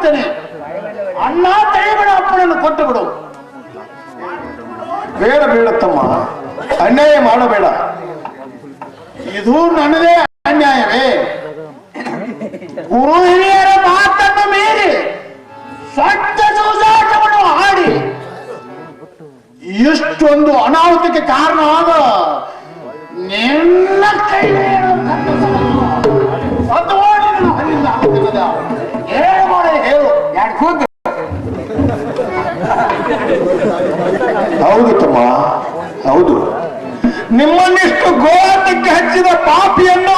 ಮಾಡುತ್ತೇನೆ. ಅಣ್ಣ ತೈಬೇಡ, ಅಪ್ಪನನ್ನು ಕೊಟ್ಟು ಬಿಡು. ಬೇಡ ಬೇಡ ತಮ್ಮ, ಅನ್ಯಾಯ ಮಾಡಬೇಡ. ಇದು ನನ್ನದೇ ಅನ್ಯಾಯವೇ? ಗುರು ಹಿರಿಯರ ಮಾತನ್ನು ಮೀರಿ ಸತ್ಯ ಸೂಜಾಟವನ್ನು ಆಡಿ ಇಷ್ಟೊಂದು ಅನಾಹುತಕ್ಕೆ ಕಾರಣ ಆದ ನಿನ್ನ ಕೈ ಏನು ಮಾಡಿ ಹೇಳು. ಹೌದು ತಮ್ಮ, ಹೌದು. ನಿಮ್ಮನ್ನಿಷ್ಟು ಗೋವಾತಕ್ಕೆ ಹಚ್ಚಿದ ಪಾಪಿಯನ್ನು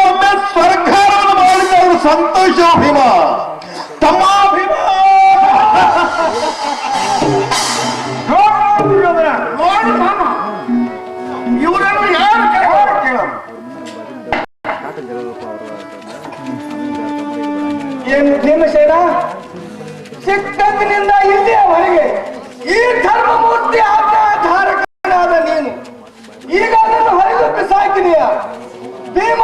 ಒಮ್ಮೆ ಸರ್ಕಾರವನ್ನು ಮಾಡಿದವರು ಸಂತೋಷ ಭೀಮ, ತಮ್ಮ ಭೀಮ. ಇವರನ್ನು ಯಾರು ಕೇಳ ಭೀಮಸೇನ ಸಿಕ್ಕಂದಿನಿಂದ ಇಲ್ಲಿಯವರೆಗೆ ಈ ಧರ್ಮಮೂರ್ತಿ ಆಜ್ಞಾಧಾರಕನಾದ ನೀನು ಈಗ ಅದನ್ನು ಹರಿದು ಸಾಕಿದೆಯಾ ಭೀಮ?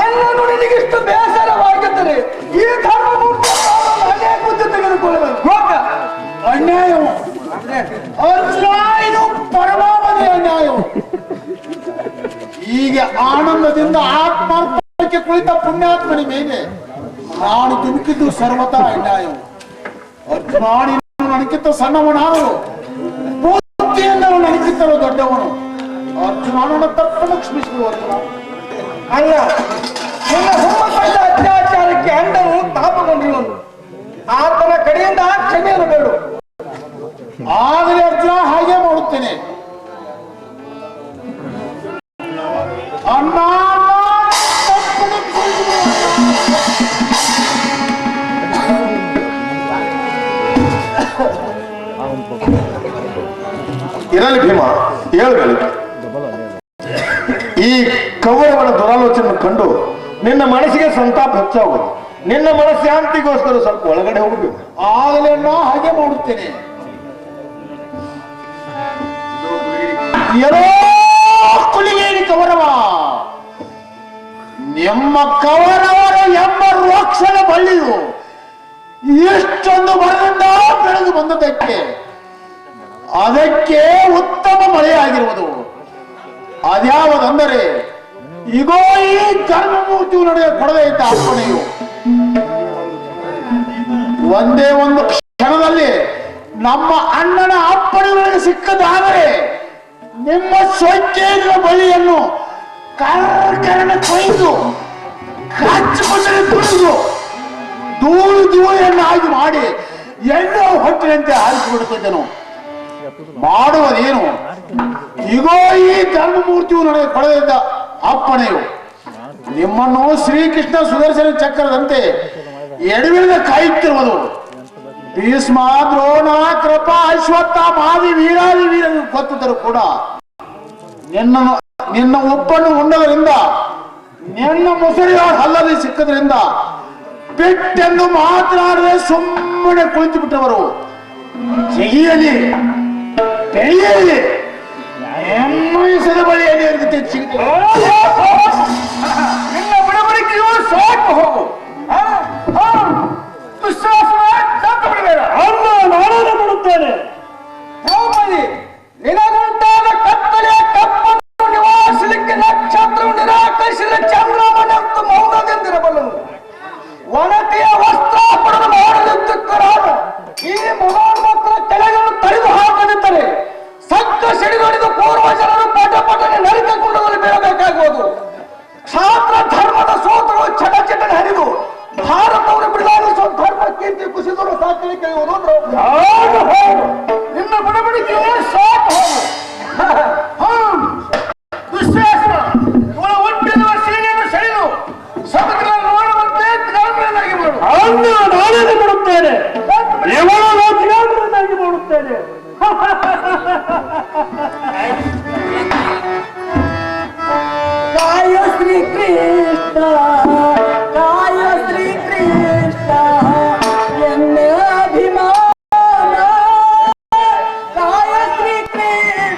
ಅಣ್ಣನು ನಿನಗಿಷ್ಟು ಬೇಸರವಾಗಿದ್ದರೆ ಈ ಧರ್ಮಮೂರ್ತಿ ಅನ್ಯಾಯ ಬುದ್ಧಿ ತೆಗೆದುಕೊಳ್ಳಬೇಕು. ಅನ್ಯಾಯವು ಇದು ಪರಮಾವಧಿ ಅನ್ಯಾಯವು. ಹೀಗೆ ಆನಂದದಿಂದ ಆತ್ಮಾರ್ಪಣಕ್ಕೆ ಕುಳಿತ ಪುಣ್ಯಾತ್ಮನ ಮೇಲೆ ನಾನು ದುಡುಕಿದ್ದು ಸರ್ವತಾ ಅನ್ಯಾಯವು. ಅರ್ಜುನ ನನಗಿಂತ ಸಣ್ಣವನಾದನು, ಬುದ್ಧಿಯಿಂದಲೂ ನನಗಿಂತಲೂ ದೊಡ್ಡವನು. ಅರ್ಜುನನ ತಪ್ಪನ್ನು ಕ್ಷಮಿಸುವ ಅರ್ಜುನ. ಅಲ್ಲ, ನಿನ್ನ ಹುಮ್ಮಕ್ಕಳ ಅತ್ಯಾಚಾರಕ್ಕೆ ಅಂಡನು ತಾಪಗೊಂಡಿರುವನು. ಆತನ ಕಡೆಯಿಂದ ಕ್ಷಮೆಯನ್ನು ಬೇಡು. ಆದರೆ ಅರ್ಜುನ ಹಾಗೆ ಮಾಡುತ್ತೇನೆ. ಅಣ್ಣ ಇರಲಿ ಭೀಮ, ಹೇಳಬೇಕು. ಈ ಕೌರವನ ದುರಾಲೋಚನೆ ಕಂಡು ನಿನ್ನ ಮನಸ್ಸಿಗೆ ಸಂತಾಪ ಹೆಚ್ಚಾಗುವುದು. ನಿನ್ನ ಮನಸ್ಸಾಂತಿಗೋಸ್ಕರ ಸ್ವಲ್ಪ ಒಳಗಡೆ ಹೋಗಬೇಕು. ಆಗಲೇ ಹಾಗೆ ಮಾಡುತ್ತೇನೆ. ಏನೋ ಕುಲಿಗೇರಿ ಕೌರವ, ನಿಮ್ಮ ಕೌರವರ ಎಂಬ ರೋಕ್ಷದ ಬಳ್ಳಿಯು ಇಷ್ಟೊಂದು ಬರದಿಂದ ಬೆಳೆದು ಬಂದದಕ್ಕೆ ಅದಕ್ಕೆ ಉತ್ತಮ ಮಳೆಯಾಗಿರುವುದು ಅದ್ಯಾವುದಂದರೆ ಇದೋ ಈ ಧರ್ಮಮೂರ್ತಿಯು ನಡೆಯ ಕೊಡದೆ ಇದ್ದ ಅರ್ಪಣೆಯು ಒಂದೇ ಒಂದು ಕ್ಷಣದಲ್ಲಿ ನಮ್ಮ ಅಣ್ಣನ ಅಪ್ಪಣೆಗಳಿಗೆ ಸಿಕ್ಕದಾದರೆ ನಿಮ್ಮ ಸ್ವಚ್ಛೇರಿನ ಬಳಿಯನ್ನು ಕರ್ಕರಣ ಕೊಯ್ದು ಕಚ್ಚಿಕೊಂಡರೆ ತುಳಿದು ಧೂಳಿಯನ್ನಾಗಿ ಮಾಡಿ ಎಣ್ಣೆ ಹೊಟ್ಟಿನಂತೆ ಹಾರಿಸಿಬಿಡುತ್ತಿದ್ದನು. ಮಾಡುವುದೇನು? ಈಗೋ ಈ ಧರ್ಮಮೂರ್ತಿಯು ನನಗೆ ಕೊಡದಿದ್ದ ಅಪ್ಪಣೆಯು ನಿಮ್ಮನ್ನು ಶ್ರೀಕೃಷ್ಣ ಸುದರ್ಶನ ಚಕ್ರದಂತೆ ಎಡವಿಡದ ಕಾಯುತ್ತಿರುವುದು. ಭೀಷ್ಮ, ದ್ರೋಣ, ಕೃಪ, ಅಶ್ವತ್ಥ, ಮಾದಿ ವೀರಾದಿ ವೀರರು ಗೊತ್ತಿದ್ದರು ಕೂಡ ನಿನ್ನ ಒಪ್ಪನ್ನು ಉಂಡದರಿಂದ, ನಿನ್ನ ಮುಸರಿಯ ಹಲ್ಲದೆ ಸಿಕ್ಕದ್ರಿಂದ ಬಿಟ್ಟೆಂದು ಮಾತನಾಡದೆ ಸುಮ್ಮನೆ ಕುಳಿತು ಬಿಟ್ಟವರು ಜಿಗಿಯಲಿ ಬೆಳೆಯಲಿ ಎಮ್ಮಯಿಸದ ಬಳಿಯಲ್ಲಿ ನಿನ್ನ ಬಿಡಬಡಿಕೆಯು ಸಾಕು ಹೋಗು. ನಾನೇ ಕೊಡುತ್ತೇನೆ. ದ್ರೌಪದಿ, ನಿನಗುಂಟಾದ ಕತ್ತಲೆಯ ಕಪ್ಪನ್ನು ನಿವಾರಿಸಲಿಕ್ಕೆ ನಕ್ಷತ್ರವು ನಿರಾಕರಿಸಿದ ಚಂದ್ರಮನಂತು ಮೌನದಿಂದಿರಬಲ್ಲನು. ವನತೆಯ ವಸ್ತ್ರಾಪಣದ ಮಾಡಲಿದ್ದರಾದ ಈ ಮನೋನ್ಮಕ್ಕಳ ತಲೆಗಳನ್ನು ತಡೆದು ಹಾಕದಿದ್ದರೆ ಸಕ್ಕ ಸಿಡಿದೊಡೆದು ಪೂರ್ವ ಜನರು ಪಟಪಟನೆ ನರಿತುಕೊಂಡಲ್ಲಿ ಬೀಳಬೇಕಾಗುವುದು. ಕ್ಷಾತ್ರ ಧರ್ಮದ ಸೂತ್ರಗಳು ಚಟಚಟನೆ ಹರಿದು ಭಾರತವನ್ನು ಬಿಡಲಾಡಿಸುವ ಧರ್ಮ ಕೀರ್ತಿ ಕುಸಿದರೂ ಸಾಕಲಿ ಕೈಯುವುದು ನಿನ್ನ ಬಡಬಡಿಕೆಯೇ ಸಾಕು ಹೋಗು. ದುಶ್ಯಾಸನ ಇವಳ ಹುಟ್ಟಿರುವ ಸೀನೆಯನ್ನು ಸೆಳೆದು ಸಮುದ್ರ ನೋಡುವಂತೆ ಜ್ಞಾನವನ್ನಾಗಿ ಮಾಡು. ನಾನೇ ಕೊಡುತ್ತೇನೆ, ಇವಳನ್ನು ಜ್ಞಾನವನ್ನಾಗಿ ಮಾಡುತ್ತೇನೆ. ಕಾಯ ಶ್ರೀ ಕೃಷ್ಣ, ಕಾಯ ಶ್ರೀ ಕೃಷ್ಣ ಎನ್ನ ಅಭಿಮಾನ, ಕಾಯ ಶ್ರೀ ಕೃಷ್ಣ.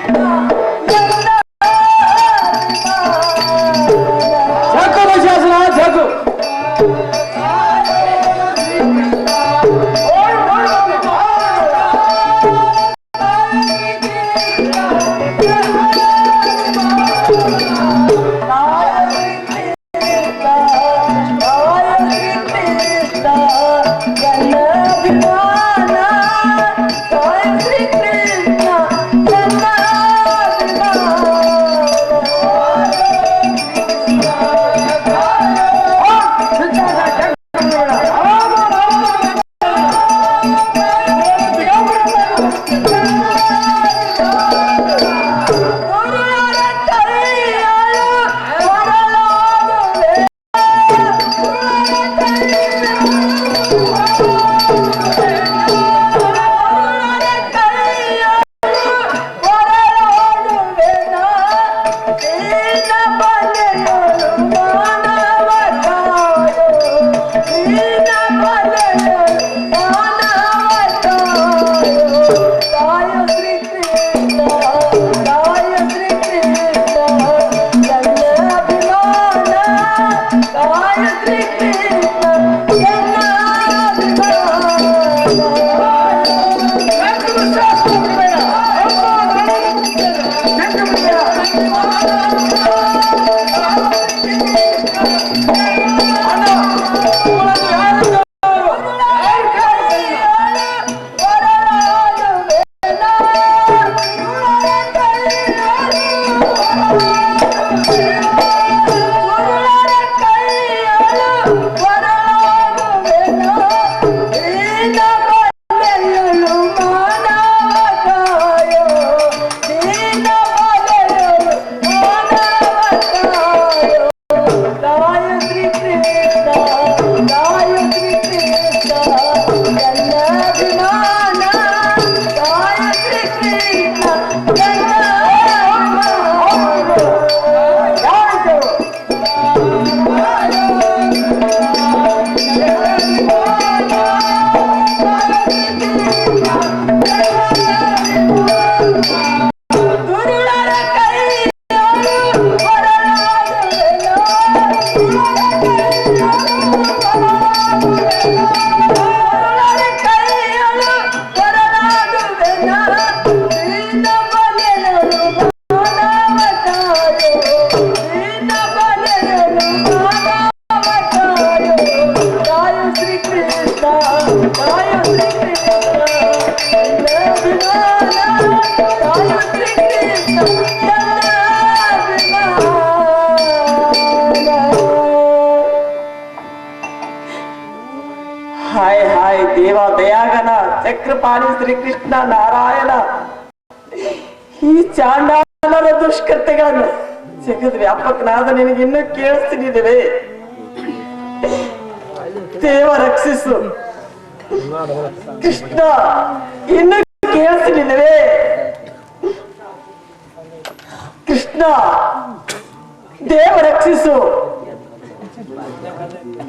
ಹಾಯ್ ಹಾಯ್ ದೇವ ದಯಾಗನ ಚಕ್ರಪಾಣಿ ಶ್ರೀಕೃಷ್ಣ ನಾರಾಯಣ, ಈ ಚಾಂಡಾಲರ ದುಷ್ಕೃತ್ಯಗಳನ್ನು ಜಗದ್ ವ್ಯಾಪಕನಾದ ನಿನಗೆ ಇನ್ನೂ ಕೇಳಿಸ್ತಿದ್ದೇವೆ. ದೇವ ರಕ್ಷಿಸು ಕೃಷ್ಣ, ಇನ್ನು ಕೇಳಿಸ್ತಿದ್ದೇವೆ ಕೃಷ್ಣ. ದೇವ ರಕ್ಷಿಸು,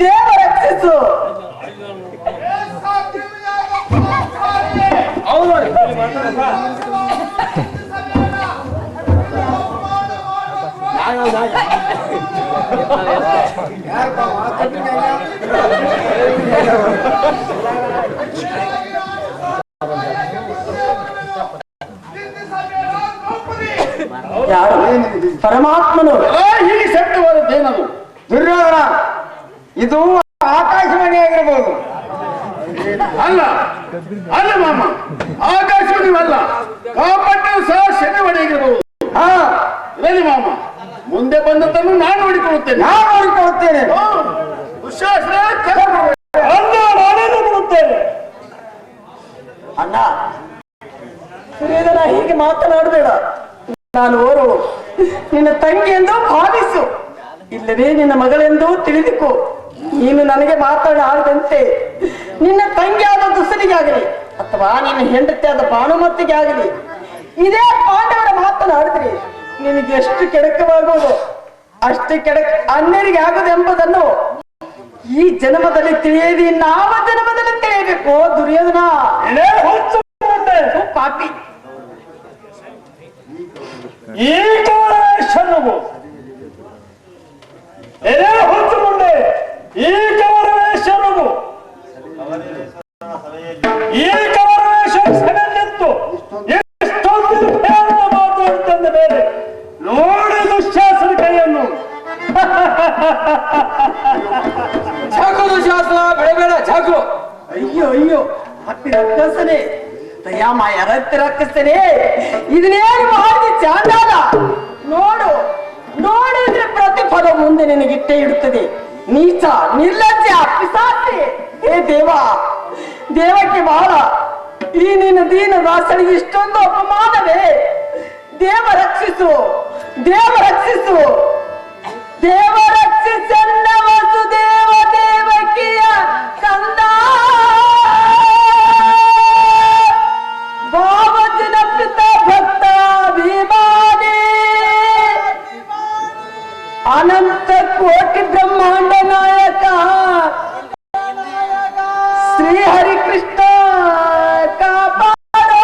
ದೇವ ರಕ್ಷಿಸು. ಯಾರು ಪರಮಾತ್ಮನು ಹೀಗೆ ಸತ್ಯವಾದದ್ದೇನದು? ದುರ್ಯೋಧನ, ಇದು ಆಕಾಶವಾಣಿಯಾಗಿರಬಹುದು. ಅಲ್ಲ ಅಲ್ಲ ಮಾಮ, ಆಕಾಶವಾಣಿವಲ್ಲ, ಕಾಪಟ್ಟವು ಸಹ ಶನಿವಣಿಯಾಗಿರಬಹುದು. ಹಾ, ಇರಲಿ ಮಾಮ, ಮುಂದೆ ಬಂದದ್ದನ್ನು ನಾನು ನೋಡಿಕೊಳ್ಳುತ್ತೇನೆ. ನಾನು ನೋಡಿಕೊಳ್ಳುತ್ತೇನೆ. ದುಶ್ಯಾಸನ ನಾನೇನು ಬಿಡುತ್ತೇನೆ. ಅಣ್ಣ ದುರ್ಯೋಧನ, ಹೀಗೆ ಮಾತನಾಡಬೇಡ. ನಾನು ಓರು ನಿನ್ನ ತಂಗಿ ಎಂದು ಭಾವಿಸು, ಇಲ್ಲವೇ ನಿನ್ನ ಮಗಳೆಂದು ತಿಳಿದುಕೋ. ನೀನು ನನಗೆ ಮಾತನಾಡದಂತೆ ನಿನ್ನ ತಂಗಿಯಾದ ದುಸಲಿಗಾಗಲಿ ಅಥವಾ ನಿನ್ನ ಹೆಂಡತಿಯಾದ ಭಾನುಮತಿಗೆ ಆಗಲಿ ಇದೇ ಪಾಂಡವರ ಮಾತನಾಡಿದ್ರಿ ನಿನಗೆ ಎಷ್ಟು ಕೆಡಕವಾಗುವುದು ಅಷ್ಟು ಕೆಡಕ ಅನ್ಯರಿಗೆ ಆಗುದೆಂಬುದನ್ನು ಈ ಜನ್ಮದಲ್ಲಿ ತಿಳಿಯದೆ ಇನ್ನಾವ ಜನ್ಮದಲ್ಲಿ ತಿಳಿಯಬೇಕು. ದುರ್ಯೋಧನ ಪಾಪಿ, ಈ ಕವರೇಶನವು ಎಲೆ ಹೊತ್ತು ಮುಂದೆ ಈ ಕವರೇಶನವು ಸೆನೆಲ್ಲಿತ್ತು ಎಷ್ಟೊಂದು ಮಾತಾಡುತ್ತಂದ ಮೇಲೆ ನೋಡಿ ದುಶ್ಯಾಸನ ಕೈಯನ್ನು. ಚಾಕು ದುಶ್ಯಾಸನ, ಬೆಳೆಬೇಡ ಚಾಕು. ಅಯ್ಯೋ ಅಯ್ಯೋ, ಹತ್ತಿ ರಕ್ಕಸನೆ ದಯಾಮಯ ರತ್ತಿ ರಕ್ಕಸನೆ, ಇದನ್ನೇನು ಮಾಡಿ ಚಾಂಡಾಲ. ನೋಡು ನೋಡಿದ್ರೆ ಪ್ರತಿಫಲ ಮುಂದೆ ನಿನಗಿಟ್ಟೇ ಇಡುತ್ತದೆ. ನೀಚ ನಿರ್ಲಜ್ಜ ಪಿಸಾಚಿ. ಹೇ ದೇವ, ದೇವಕ್ಕೆ ಬಹಳ ಈ ನಿನ್ನ ದೀನ ದಾಸನಿಗೆ ಇಷ್ಟೊಂದು ಅಪಮಾನವೇ? ದೇವ ರಕ್ಷಿಸು, ದೇವ ರಕ್ಷಿಸು, ದೇವ ರಕ್ಷಿಸನ್ನ ವಸುದೇವ ದೇವಕಿಯ ಕಂದ ಭಾವಜನ ಪಿತ ಭಕ್ತ ಭೀಮಾನಿ ಅನಂತ ಕೋಟಿ ಬ್ರಹ್ಮಾಂಡ ನಾಯಕ ಶ್ರೀ ಹರಿಕೃಷ್ಣ ಕಾಪಾಡೋ.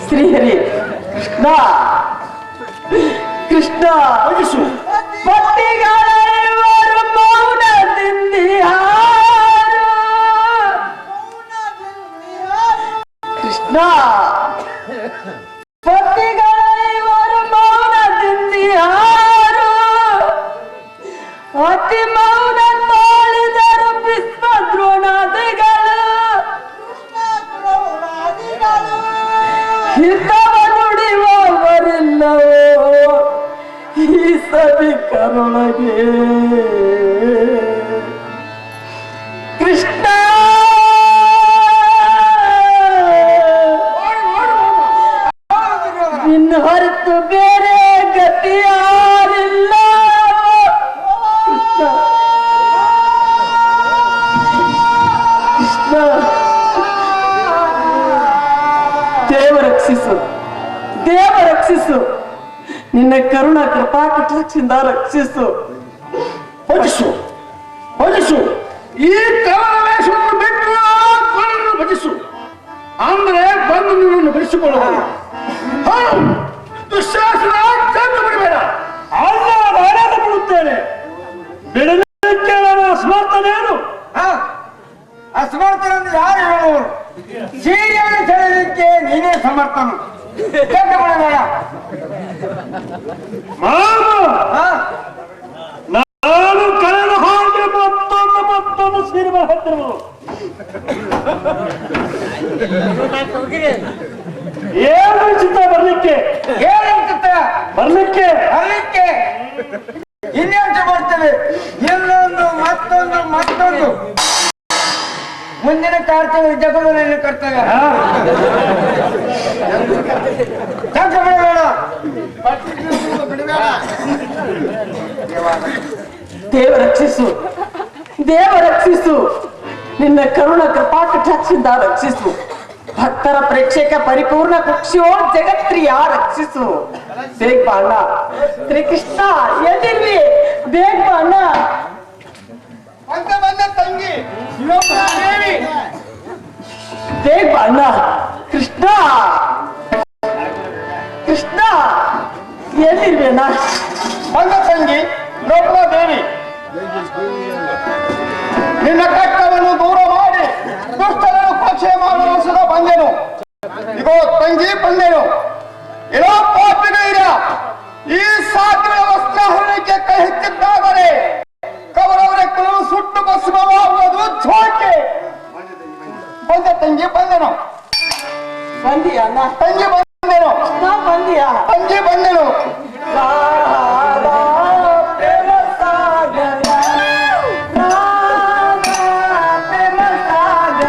ಶ್ರೀಹರಿ ಕೃಷ್ಣ ಕೃಷ್ಣ ಪಟ್ಟಿಗಳವರು ಮೌನದಿಂದಿಹಾರು ಕೃಷ್ಣ ಪಟ್ಟಿಗಳವರು ಮೌನದಿಂದಿಹಾರು ಅತಿ ಮೌನ ತಾಳಿದರು ಭೀಷ್ಮ ದ್ರೋಣಾದಿಗಳು ಹಿತವ ನುಡಿಯುವವರಿಲ್ಲವೋ ಒಳಗೆ ಕೃಷ್ಣ ನಿನ್ನ ಹೊರತು ಬೇರೆ ಗತಿ ಯಾರಿಲ್ಲ ಕೃಷ್ಣ ಕೃಷ್ಣ ದೇವ ರಕ್ಷಿಸು ದೇವ ರಕ್ಷಿಸು ನಿನ್ನ ಕರುಣ ಕೃಪಾ ಕಟಾಕ್ಷದಿಂದ ರಕ್ಷಿಸು ಭಜಿಸು ಭಜಿಸು ಈ ಕವಲವೇಶವನ್ನು ಬಿಟ್ಟು ಕೊಳನ್ನು ಭಜಿಸು ಅಂದ್ರೆ ಬಂದು ನಿನ್ನನ್ನು ಬಿಡಿಸಿಕೊಳ್ಳಬಹುದು ದುಶ್ಯಾಸನ ಚಂದು ಬಿಡಬೇಡ ಅಲ್ಲ ನಾನೇನು ಬಿಡುತ್ತೇನೆ ಬಿಡಲಿಕ್ಕೆ ನಾನು ಅಸಮರ್ಥನೇನು ಅಸಮರ್ಥನಂದು ಯಾರು ಹೇಳುವರು ಸೀರೆಯನ್ನು ಸೆಳೆಯಲಿಕ್ಕೆ ನೀನೇ ಸಮರ್ಥನು ಚಂದು ಬಿಡಬೇಡ ಮಾಮ ನಾನು ಕಳೆದ ಹಾಗೆ ಮತ್ತೊಂದು ಸೀರೆ ಹತ್ತಿರಬಹುದು ಏನು ಚಿತ್ತ ಬರ್ಲಿಕ್ಕೆ ಏನಂತ ಬರ್ಲಿಕ್ಕೆ ಅಲ್ಲಿಕ್ಕೆ ಇನ್ನೆಂಟು ಬರ್ತವೆ ಇನ್ನೊಂದು ಮತ್ತೊಂದು ಮುಂದಿನ ಕಾರ್ತಿಕ ಜಗದಲ್ಲಿ ಕರ್ತವ್ಯ ಚಂದ ಬಿಡಬೇಡ ದೇವ ರಕ್ಷಿಸು ದೇವ ರಕ್ಷಿಸು ನಿನ್ನ ಕರುಣ ಕೃಪಾ ಕಟಾಕ್ಷದಿಂದ ರಕ್ಷಿಸು ಭಕ್ತರ ಪ್ರೇಕ್ಷಕ ಪರಿಪೂರ್ಣ ಕುಕ್ಷಿಯೋ ಜಗತ್ರಿಯ ರಕ್ಷಿಸು ಬೇಗ ಬಾ ಅಣ್ಣ ಶ್ರೀಕೃಷ್ಣ ಎಲ್ಲಿರ್ವಿ ಬೇಗ ಬಾ ಅಣ್ಣ ಬಂದ ತಂಗಿ ಶಿವಪ್ರದೇವಿ ಬೇಗ ಬಾ ಅಣ್ಣ ಕೃಷ್ಣ ಕೃಷ್ಣ ಎಲ್ಲಿರ್ವಿ ಅಣ್ಣ ಬಂದ ತಂಗಿ ಲೋಕದೇವಿ ನಿನ್ನ ಕಟ್ಟವನ್ನು ದೂರ ಮಾಡಿ ದುಷ್ಟರನ್ನು ಪಕ್ಷೆ ಮಾಡಲು ಸದಾ ಬಂದೆನು ಇಗೋ ತಂಗಿ ಬಂದೆನು ಏನೋ ಪಾಪಿನ ಈ ಸಾಕಿನ ವಸ್ತ್ರಹರಣಕ್ಕೆ ಕೈ ಹೆಚ್ಚಿದ್ದಾದರೆ ಕವರವರ ಕೆಲವು ಸುಟ್ಟು ಭಸ್ಮವಾಗುವುದು ಛೋಕೆ ಬಂದ ತಂಗಿ ಬಂದೆನು ಬಂದಿಯ ಅಣ್ಣ ತಂಗಿ ಬಂದೆನು ಕೃಷ್ಣ ಬಂದಿಯ ತಂಗಿ ಬಂದೆನು ರಾಧಾ ಪ್ರೇಮ ಸಾಗರ ರಾಧಾ ಪ್ರೇಮ ಸಾಗರ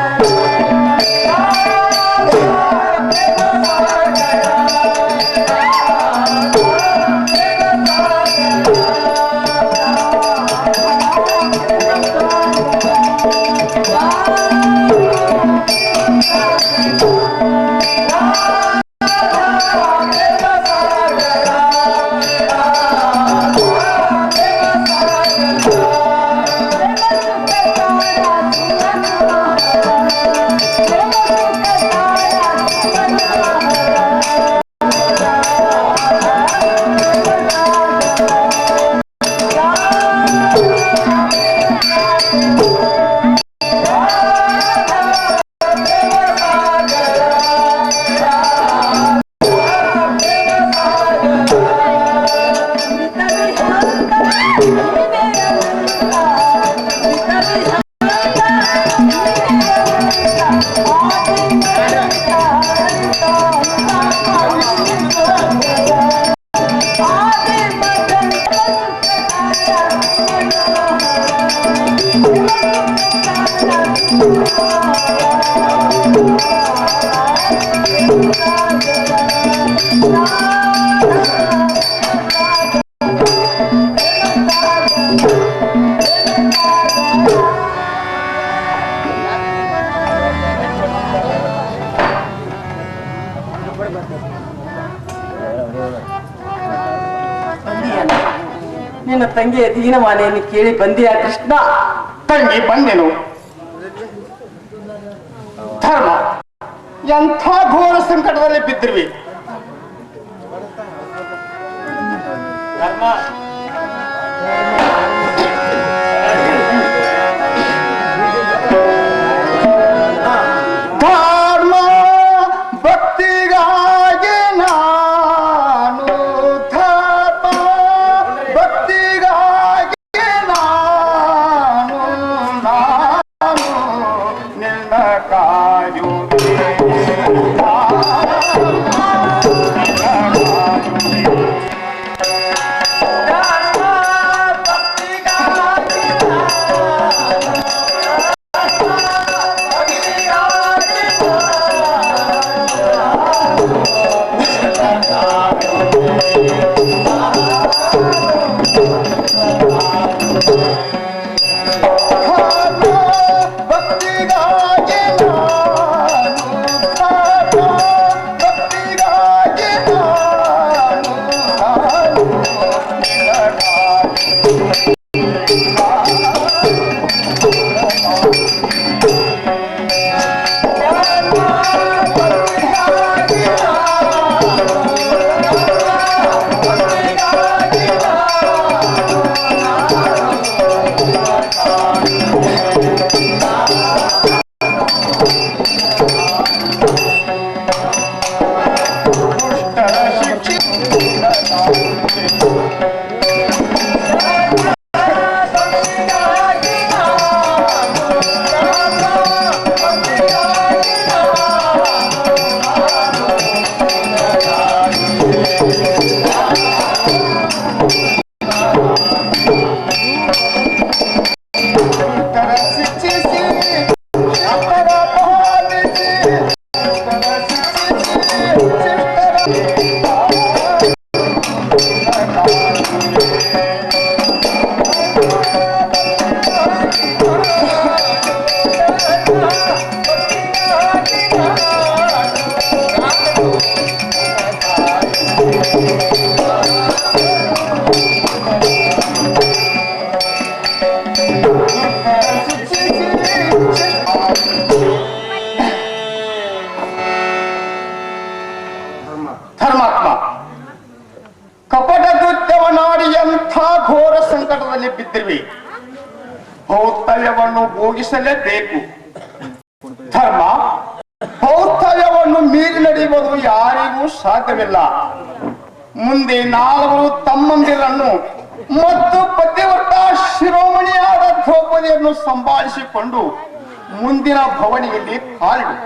ನಿನ್ನ ತಂಗಿಯ ದೀನಮಾನೆಯನ್ನು ಕೇಳಿ ಬಂದಿಯ ಕೃಷ್ಣ ತಂಗಿ ಬಂದೆನು ಧರ್ಮ ಎಂಥ ಘೋರ ಸಂಕಟದಲ್ಲಿ ಬಿದ್ದಿರ್ವಿ ಧರ್ಮ ಧರ್ಮ ಭಕ್ತಿಗಾಗಿ ನಾನು ಧರ್ಮ ಭಕ್ತಿಗಾಗಿ ನಾನು ನಿನ್ನ ಕಾಯುವೆ ಧರ್ಮಾತ್ಮ, ಕಪಟ ಕೃತ್ಯವನ್ನಾಡಿ ಎಂಥ ಘೋರ ಸಂಕಟದಲ್ಲಿ ಬಿದ್ದಿರುವೆ. ಭೌತವ್ಯವನ್ನು ಭೋಗಿಸಲೇಬೇಕು. ಧರ್ಮ, ಭೌತವ್ಯವನ್ನು ಮೀರಿ ನಡೆಯುವುದು ಯಾರಿಗೂ ಸಾಧ್ಯವಿಲ್ಲ. ಮುಂದೆ ನಾಲ್ವರು ತಮ್ಮಂದಿರನ್ನು ಮತ್ತು ಪತಿವ್ರತ ಶಿರೋಮಣಿಯಾದ ದ್ರೌಪದಿಯನ್ನು ಸಂಭಾಳಿಸಿಕೊಂಡು ಮುಂದಿನ ಭವನಿಯಲ್ಲಿ ಕಾಲಿಡು.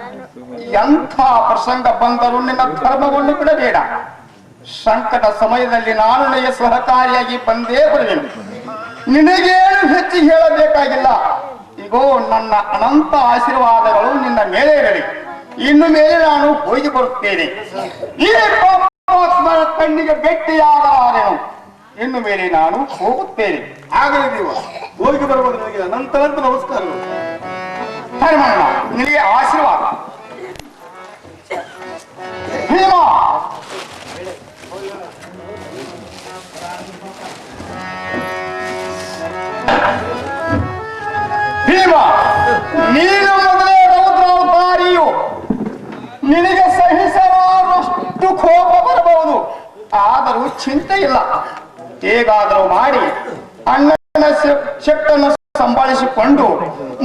ಎಂಥ ಪ್ರಸಂಗ ಬಂದರೂ ನಿನ್ನ ಧರ್ಮವನ್ನು ಬಿಡಬೇಡ. ಸಂಕಟ ಸಮಯದಲ್ಲಿ ನಾನು ನಿನಗೆ ಸಹಕಾರಿಯಾಗಿ ಬಂದೇ ಬರುವೆನು. ನಿನಗೇನು ಹೆಚ್ಚು ಹೇಳಬೇಕಾಗಿಲ್ಲ. ಇಗೋ ನನ್ನ ಅನಂತ ಆಶೀರ್ವಾದಗಳು ನಿನ್ನ ಮೇಲೆ ಇರಲಿ. ಇನ್ನು ಮೇಲೆ ನಾನು ಹೋಗಿ ಬರುತ್ತೇನೆ. ಈ ಪಾಪಾತ್ಮನ ಕಣ್ಣಿಗೆ ಭೇಟಿಯಾಗಲಾರೆನು. ಇನ್ನು ಮೇಲೆ ನಾನು ಹೋಗುತ್ತೇನೆ. ಆಗಲಿ ದೇವ, ಹೋಗಿ ಬರುವುದು ನನಗೆ ಅನಂತ ನಮಸ್ಕಾರಗಳು. ಧರ್ಮಣ್ಣ, ನಿನಗೆ ಆಶೀರ್ವಾದ. ಭೀಮ, ಭೀಮ, ನೀನು ಮೊದಲೇ ರೌದ್ರಾವತಾರಿಯು. ನಿನಗೆ ಸಹಿಸಲಾರಷ್ಟು ಕೋಪ ಬರಬಹುದು. ಆದರೂ ಚಿಂತೆ ಇಲ್ಲ. ಹೇಗಾದರೂ ಮಾಡಿ ಅಣ್ಣನ ಶಕ್ತನ್ನು ಸಂಭಾಳಿಸಿಕೊಂಡು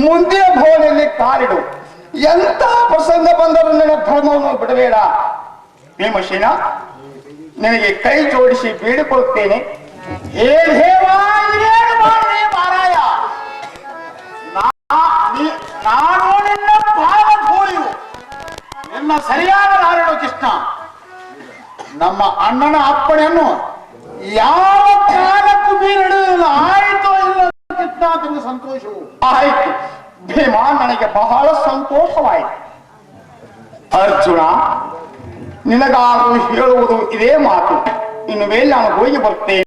ಮುಂದಿನ ಭವನದಲ್ಲಿ ಕಾಲಿಡು. ಎಂತ ಪ್ರಸಂಗ ಬಂದರೂ ನನ್ನ ಧರ್ಮವನ್ನು ಬಿಡಬೇಡ. ಭೀಮಸೇನ, ನಿನಗೆ ಕೈ ಜೋಡಿಸಿ ಬೇಡಿಕೊಳ್ಳುತ್ತೇನೆ. ಮಾರಾಯ, ನಾನು ನಿನ್ನ ಭಾವಧೂಳಿಯು. ನಿನ್ನ ಸರಿಯಾದ ನಾರಾಯಣ ಕೃಷ್ಣ, ನಮ್ಮ ಅಣ್ಣನ ಅಪ್ಪಣೆಯನ್ನು ಯಾವ ಕಾಲಕ್ಕೂ ಮೀರಿಡುವುದಿಲ್ಲ. ಆಯಿತೋ ಇಲ್ಲ ಕೃಷ್ಣ, ತನಗೆ ಸಂತೋಷವು ಆಯಿತು. ಭೀಮ, ನನಗೆ ಬಹಳ ಸಂತೋಷವಾಯಿತು. ಅರ್ಜುನ, ನಿನಗಾದರೂ ಹೇಳುವುದು ಇದೇ ಮಾತು. ಇನ್ನು ಮೇಲೆ ನಾನು ಹೋಗಿ ಬರುತ್ತೇನೆ.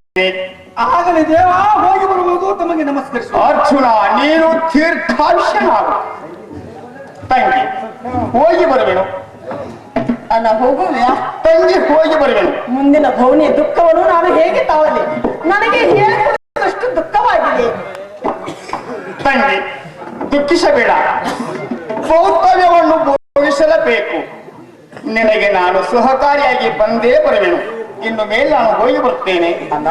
ಆಗಲಿ ದೇವ, ಹೋಗಿ ಬರುವುದು ತಮಗೆ ನಮಸ್ಕರಿಸು. ಅರ್ಜುನ, ನೀನು ತೀರ್ಥಾಯುಷ್ಯನಾಗು. ತಂಗಿ, ಹೋಗಿ ಬರುವೆನು. ಅಣ್ಣ, ಹೋಗುವ್ಯಾ? ತಂಗಿ, ಹೋಗಿ ಬರುವೆನು. ಮುಂದಿನ ಭವನಿಯ ದುಃಖವನ್ನು ನಾನು ಹೇಗೆ ತಾಳಲಿ? ನನಗೆ ಹೇಳಿದಷ್ಟು ದುಃಖವಾಗಿದೆ. ತಂಗಿ, ದುಃಖಿಸಬೇಡ. ಭೌತವ್ಯವನ್ನು ಭೋಗಿಸಲೇಬೇಕು. ನಿನಗೆ ನಾನು ಸಹಕಾರಿಯಾಗಿ ಬಂದೇ ಬರುವೆನು. ಇನ್ನು ಮೇಲೆ ನಾನು ಹೋಗಿ ಬರುತ್ತೇನೆ. ಅಣ್ಣ,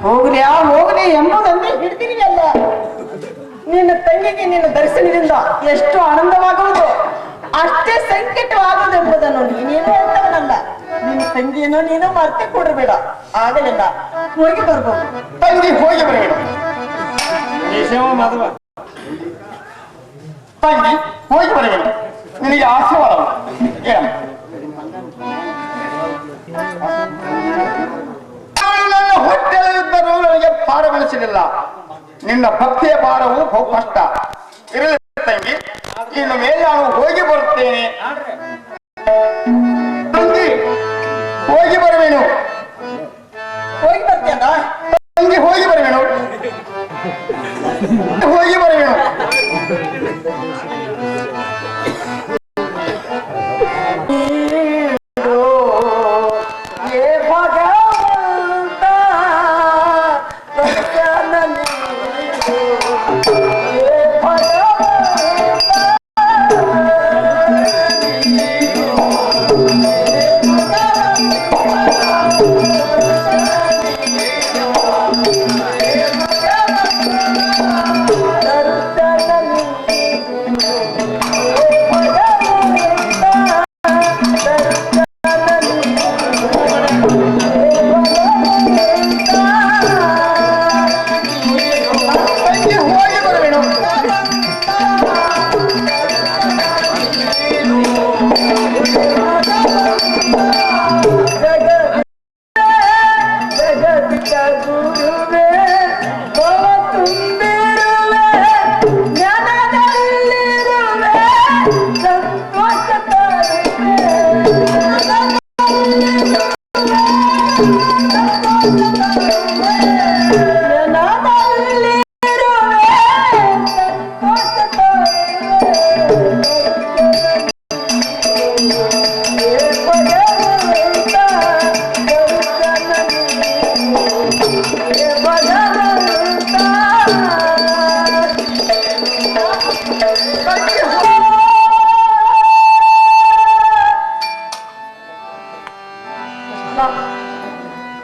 ಹೋಗ್ಲಿ ಎಂಬುದನ್ನೇ ಹಿಡ್ದಿರಿಯಲ್ಲ. ನಿನ್ನ ತಂಗಿಗೆ ನಿನ್ನ ದರ್ಶನದಿಂದ ಎಷ್ಟು ಆನಂದವಾಗುವುದು, ಅಷ್ಟೇ ಸಂಕಟವಾಗುವುದು ಎಂಬುದನ್ನು ನೀನೇನು ಅಂತವನಲ್ಲ. ನಿನ್ನ ತಂಗಿಯನ್ನು ನೀನು ಮರ್ತೆ ಕೊಡಬೇಡ. ಆಗಲಿಲ್ಲ, ಹೋಗಿ ಬರ್ಬೋದು. ತಂಗಿ, ಹೋಗಿ ಬರುವೆನು. ಮಾಧವ, ತಂಗಿ, ಹೋಗಿ ಬರುವೆನು. ನಿನಗೆ ಆಶೀರ್ವಾದ. ನನ್ನ ಹೊಟ್ಟೆಯಲ್ಲಿದ್ದರೂ ನನಗೆ ಭಾರವೆನಿಸಲಿಲ್ಲ. ನಿನ್ನ ಭಕ್ತಿಯ ಭಾರವು ಬಹು ಕಷ್ಟ. ಇರಲಿ ತಂಗಿ, ಇನ್ನು ಮೇಲೆ ನಾನು ಹೋಗಿ ಬರುತ್ತೇನೆ. ತಂಗಿ, ಹೋಗಿ ಬರುವೆನು. ಹೋಗಿ ಬರ್ತೇನ? ತಂಗಿ, ಹೋಗಿ ಬರುವೆನು. ಹೋಗಿ ಬರುವೆನು.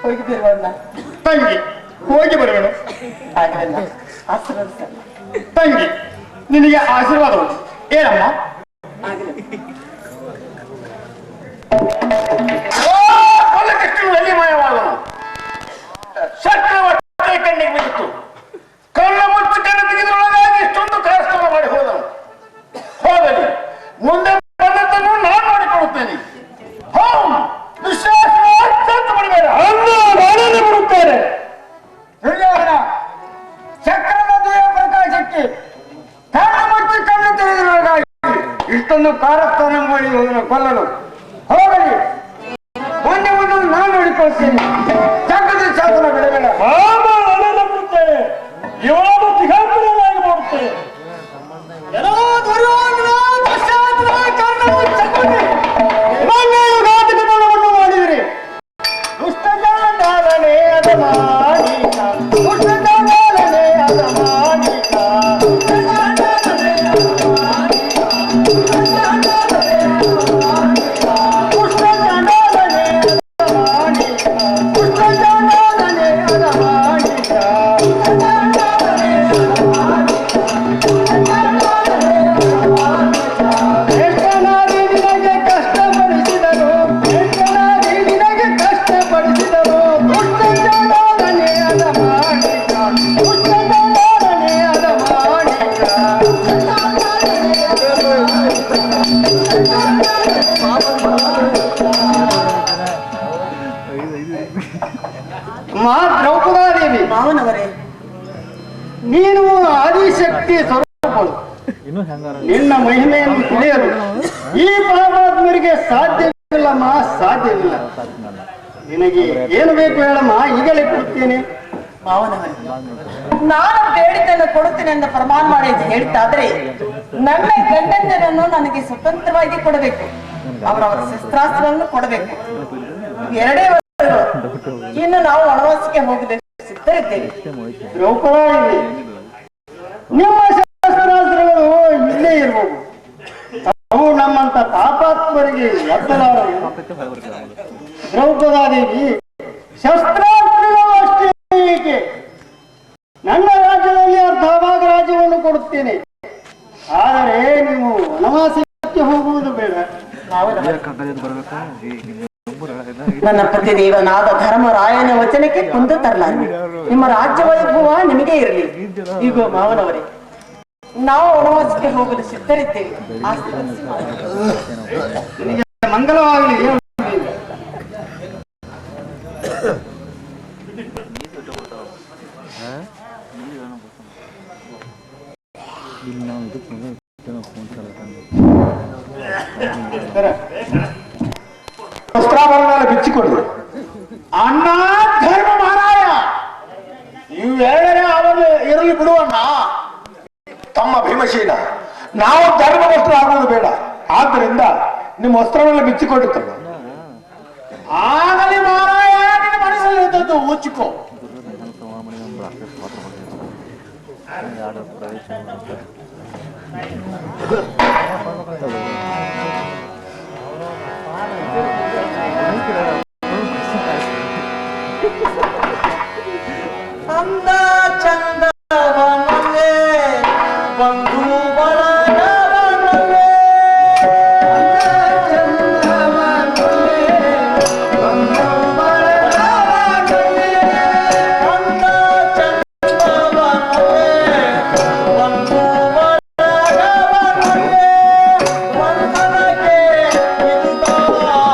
ಹೋಗಿ ಬರುವಣ್ಣ. ತಂಗಿ ಹೋಗಿ ಬರುವೆನು. ಆಗಲಿಲ್ಲ, ಆಶೀರ್ವದಿಸ. ತಂಗಿ ನಿನಗೆ ಆಶೀರ್ವಾದ ಉಂಟು. ಏನಮ್ಮ? ಮಯವಾದನು ಚಕ್ರವರ್ತಿ ಕಣ್ಣಿಗೆ ಬಿದ್ದಿತ್ತು. ಕಣ್ಣ ಮುಚ್ಚಿ ಕಣ್ಣು ತೆಗೆದೊಳಗಾಗಿ ಇಷ್ಟೊಂದು ಕಾರ್ಯಕ್ರಮ ಮಾಡಿ ಹೋದನು. ಹೋಗಲಿ, ಮುಂದೆ ಬಂದದ್ದನ್ನು ನಾನು ಮಾಡಿಕೊಳ್ಳುತ್ತೇನೆ. ಮಾಡಬೇಡ, ನಾನೇ ಬಿಡುತ್ತೇನೆ. ದುರ್ಯೋಧನ ಚಕ್ರದ ದ್ವಯ ಪ್ರಕಾಶಕ್ಕೆ ಕಣ್ಣು ಮುಚ್ಚಿ ಕಣ್ಣು ತೆಗೆದೊಳಗಾಗಿ ಇಷ್ಟೊಂದು ಕಾರಸ್ಥಾನ ಮಾಡಿ ಹೋದನು ಕೊಲ್ಲಲು. ಹೋಗಲಿ, ಮೊನ್ನೆ ಒಂದು ನಾನು ನೋಡಿಕೊಳ್ತೇನೆ. ಜಗದ ಶಾಸನ ಬಿಡಬೇಡ. ನಾನೇ ಬಿಡುತ್ತೇನೆ. ಇವಾಗ ತಿಗಾಪುರವಾಗಿ ಮಾಡುತ್ತೇನೆ. ಏನೋ ದುರ್ಯೋಧನ ದುಶ್ಯಾಸನ ಕರ್ಣ ಮುಚ್ಚಿಕೊಂಡು ನನ್ನೇನು ಘಾತಕತನವನ್ನು ಮಾಡಿದಿರಿ. ದುಷ್ಟಜಾಲನೆ ಅದ ಮಾಲೀಕ, ದುಷ್ಟಜಾಲನೆ ಅದ ಮಾಲೀಕ, ದ್ರೌಪದಾದೇವಿ, ಮಾವನವರೇ, ನೀನು ಆದಿಶಕ್ತಿ ಸ್ವರೂಪಳು. ನಿನ್ನ ಮಹಿಮೆಯನ್ನು ತಿಳಿಯಲು ಈ ಪಾಪಾತ್ಮರಿಗೆ ಸಾಧ್ಯವಿಲ್ಲಮ್ಮ, ಸಾಧ್ಯವಿಲ್ಲ. ನಿನಗೆ ಏನು ಬೇಕು ಹೇಳಮ್ಮ, ಈಗಲೇ ಕೊಡ್ತೇನೆ. ಮಾವನವರೇ, ನಾನು ಬೇಡಿದ್ದನ್ನು ಕೊಡುತ್ತೇನೆ ಎಂದು ಪ್ರಮಾಣ ಮಾಡಿ ಹೇಳಿದ್ದಾದ್ರೆ ನನ್ನ ಗಂಡಂದಿರನ್ನು ನನಗೆ ಸ್ವತಂತ್ರವಾಗಿ ಕೊಡಬೇಕು. ಅವರವರ ಶಸ್ತ್ರಾಸ್ತ್ರವನ್ನು ಕೊಡಬೇಕು. ಎರಡೇ ವರ್ಷಗಳು. ಇನ್ನು ನಾವು ವನವಾಸಕ್ಕೆ ಹೋಗಲು ಸಿದ್ಧರಿದ್ದೇವೆ. ದ್ರೌಪದಿ, ನಿಮ್ಮ ಶಸ್ತ್ರಾಸ್ತ್ರಗಳು ಇಲ್ಲೇ ಇರಬಹುದು. ಅವು ನಮ್ಮಂತ ಪಾಪಾತ್ಮರಿಗೆ ಒತ್ತಲಾರವು. ದ್ರೌಪದಾದೇವಿ, ಶಸ್ತ್ರಾಸ್ತ್ರಗಳು ಅಷ್ಟೇ ಏಕೆ? ನನ್ನ ರಾಜ್ಯದಲ್ಲಿ ಅರ್ಧಭಾಗ ರಾಜ್ಯವನ್ನು ಕೊಡುತ್ತೇನೆ. ಆದರೆ ನೀವು ವನವಾಸಕ್ಕೆ ಹೋಗುವುದು ಬೇಡ. ನನ್ನ ಪತಿದೇವನಾದ ಧರ್ಮರಾಯನ ವಚನಕ್ಕೆ ಕುಂದು ತರಲಾರೆ. ನಿಮ್ಮ ರಾಜ್ಯ ವೈಭವ ನಿಮಗೆ ಇರಲಿ. ಈಗ ಮಾವನವರೇ, ನಾವು ವನವಾಸಕ್ಕೆ ಹೋಗಲು ಸಿದ್ಧರಿದ್ದೇವೆ. ಆಶೀರ್ವದಿಸಿ ಮಾವನವರೇ. ಮಂಗಲವಾಗಲಿ. ವಸ್ತ್ರಾಭರಣ ಬಿಚ್ಚಿಕೊಂಡ್ರು. ಅಣ್ಣ ಧರ್ಮ ಮಹಾರಾಯ, ಇವೆರಡನೇ ಅವನು ಇರಲಿ ಬಿಡುವಣ್ಣ. ತಮ್ಮ ಭೀಮಸೇನ, ನಾವು ಧರ್ಮ ವಸ್ತ್ರ ಆಗುವುದು ಬೇಡ. ಆದ್ದರಿಂದ ನಿಮ್ಮ ವಸ್ತ್ರವನ್ನು ಬಿಚ್ಚಿಕೊಂಡಿರ್ತಲ್ಲ. ಆಗಲಿ ಮಹಾರಾಯ, ನಿನ್ನ ಮನಸ್ಸಲ್ಲಿ ಇದ್ದದ್ದು ಉಚ್ಚಿಕೋ. ಅಂದ ಚಂದವನವೇ ಬಂಧು ಬಳಗವನವೇ, ಬಂಧು ಬಳಗವನವೇ, ಅಂದ ಚಂದವನವೇ ಬಂಧು ಬಳಗವನವೇ, ಬಂಧನಕ್ಕೆ ಇದುದಾನವು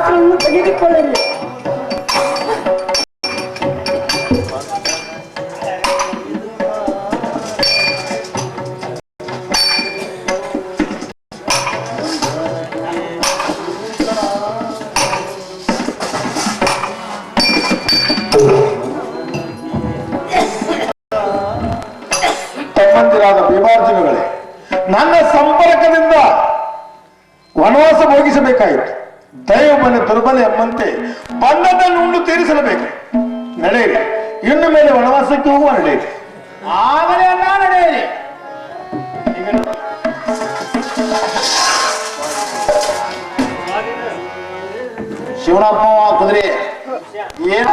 ಹೆಸರನ್ನು ತೆಗೆದುಕೊಳ್ಳಲಿ. ತಮ್ಮಂದಿರಾದ ಭೀಮಾರ್ಜುನಗಳೇ, ನನ್ನ ಸಂಪರ್ಕದಿಂದ ವನವಾಸ ಭೋಗಿಸಬೇಕಾಯಿತು. ದೈವಮನೆ ದುರ್ಬಲ ಎಂಬಂತೆ ಬಂದದನ್ನು ಉಂಡು ತೀರಿಸಲೇಬೇಕು. ನಡೆಯಿರಿ, ಇನ್ನು ಮೇಲೆ ವನವಾಸಕ್ಕೆ ಹೋಗುವ. ನಡೆಯಿರಿ. ಆಗಲೇ ಅನ್ನ ನಡೆಯಿರಿ. ಶಿವನಪ್ಪ ಕುದುರೆ ಏನ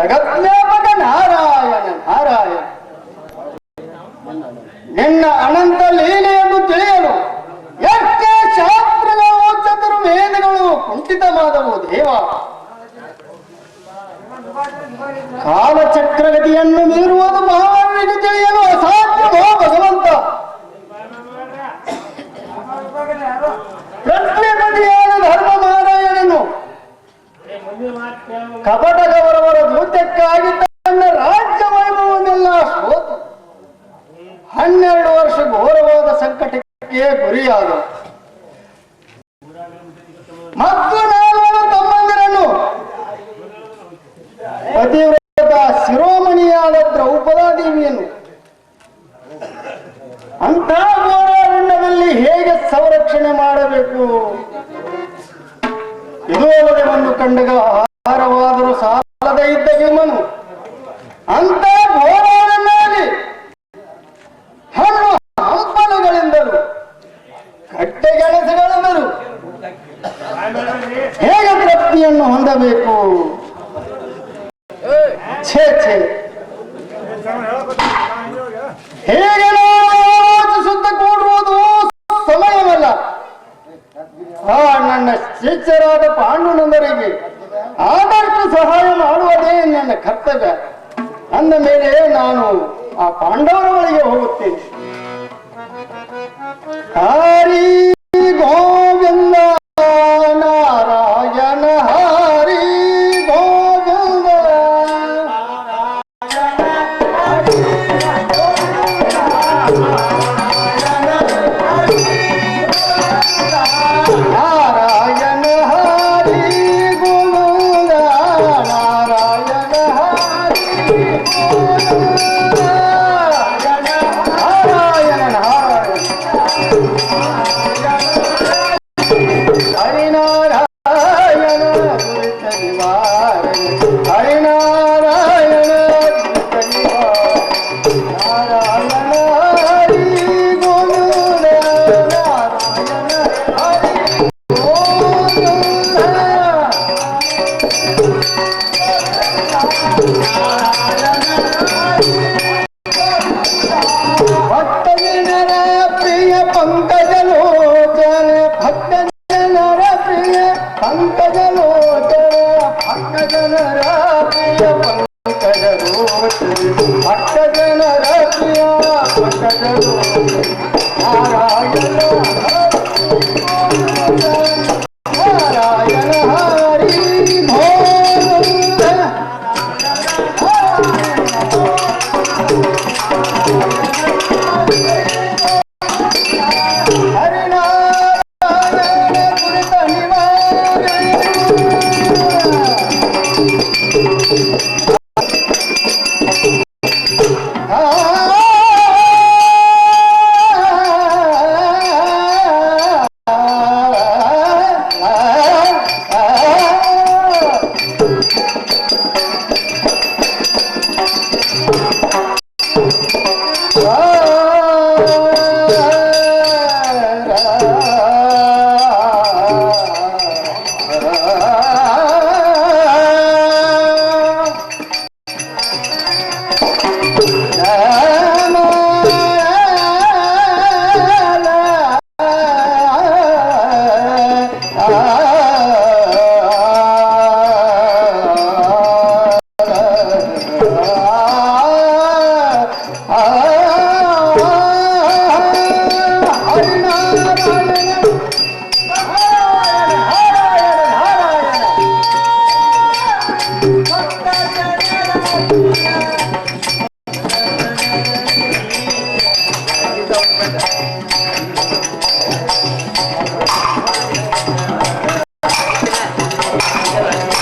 ಜಗಜ್ಞಾಪಕ ನಾರಾಯಣ ನಾರಾಯಣ. ನಿನ್ನ ಅನಂತ ಲೀಲೆಯನ್ನು ತಿಳಿಯಲು ಎಷ್ಟೇ ಶಾಸ್ತ್ರಗಳು ಚತುರ್ವೇದಗಳು ಕುಂಠಿತವಾದವು ದೇವ. ಕಾಲಚಕ್ರಗತಿಯನ್ನು ಮೀರುವುದು ಮಹಾವೀರಿಗೆ ತಿಳಿಯಲು ಅಸಾಧ್ಯವೋ ಭಗವಂತ. ಪ್ರಶ್ನೆಪತಿಯಾದ ಧರ್ಮ ನಾರಾಯಣನು ಕಪಟ ಗೌರವರ ದೂತ್ಯಕ್ಕಾಗಿ ತನ್ನ ರಾಜ್ಯ ವೈಭವನ್ನೆಲ್ಲ ಸೋತು 12 ವರ್ಷ ಘೋರವಾದ ಸಂಕಟಕ್ಕೆ ಗುರಿಯಾದ. ಮತ್ತು 4 ತಮ್ಮಂದಿರನ್ನು ಪತಿವ್ರತ ಶಿರೋಮಣಿಯಾದ ದ್ರೌಪದಾದೇವಿಯನ್ನು ಅಂತ ಘೋರಾರಣ್ಯದಲ್ಲಿ ಹೇಗೆ ಸಂರಕ್ಷಣೆ ಮಾಡಬೇಕು ಇದು ಅಲ್ಲದೆ ಒಂದು ಕಂಡಗ ಆಹಾರವಾದರೂ ಸಾಲದ ಇದ್ದ ಭೀಮನು ಅಂತ ಘೋರಾರಣ್ಯದಲ್ಲಿ ಹಣ್ಣು ಹಂಪಲುಗಳಿಂದಲೂ ಕಟ್ಟೆಗೆಣಸುಗಳಿಂದಲೂ ಹೇಗೆ ತೃಪ್ತಿಯನ್ನು ಹೊಂದಬೇಕು? ಛೇ ಛೇ, ಹೇಗೆ ಆಲೋಚಿಸುತ್ತ ಕೂಡುವುದು ಸಮಯವಲ್ಲ. ನನ್ನ ಶಿಷ್ಯರಾದ ಪಾಂಡುನಂದರಿಗೆ ಆದಷ್ಟು ಸಹಾಯ ಮಾಡುವುದೇ ನನ್ನ ಕರ್ತವ್ಯ. ಅಂದ ಮೇಲೆ ನಾನು ಆ ಪಾಂಡವರ ಬಳಿಗೆ ಹೋಗುತ್ತೇನೆ. ಹರಿ ಗೋವಿಂದ ನಾರಾಯಣ ಹರಿ ಗೋವಿಂದ ನಾರಾಯಣ ಹರಿ ಗೋವಿಂದ ನಾರಾಯಣ ಹರಿ ಗೋವಿಂದ ನಾರಾಯಣ ನಾರಾಯಣ ಹರಿನಾರಾಯಣ ದುರಿತ ನಿವಾರಣ ಹರಿನಾರಾಯಣ ದುರಿತ ನಿವಾರಣ ನಾರಾಯಣ ಹರಿ ಗೋವಿಂದ ನಾರಾಯಣ ಹರಿ ಗೋವಿಂದ ಭಕ್ತ ಜನರ ಪ್ರಿಯ ಪಂಕಜಲೋಚನ ಭಕ್ತ ಜನರ ಪ್ರಿಯ ಪಂಕಜಲೋಚನ ಭಕ್ತ ಜನರ ಪ್ರಿಯ ಪಂಕಜಲೋಚನ ಭಕ್ತ ಜನರ ಪ್ರಿಯ ಪಂಕಜಲೋಚನ ನಾರಾಯಣ ನಾರಾಯಣ ಹರಿ ಗೋವಿಂದ ಹರಿನಾರಾಯಣ ದುರಿತ ನಿವಾರಣ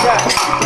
Yeah.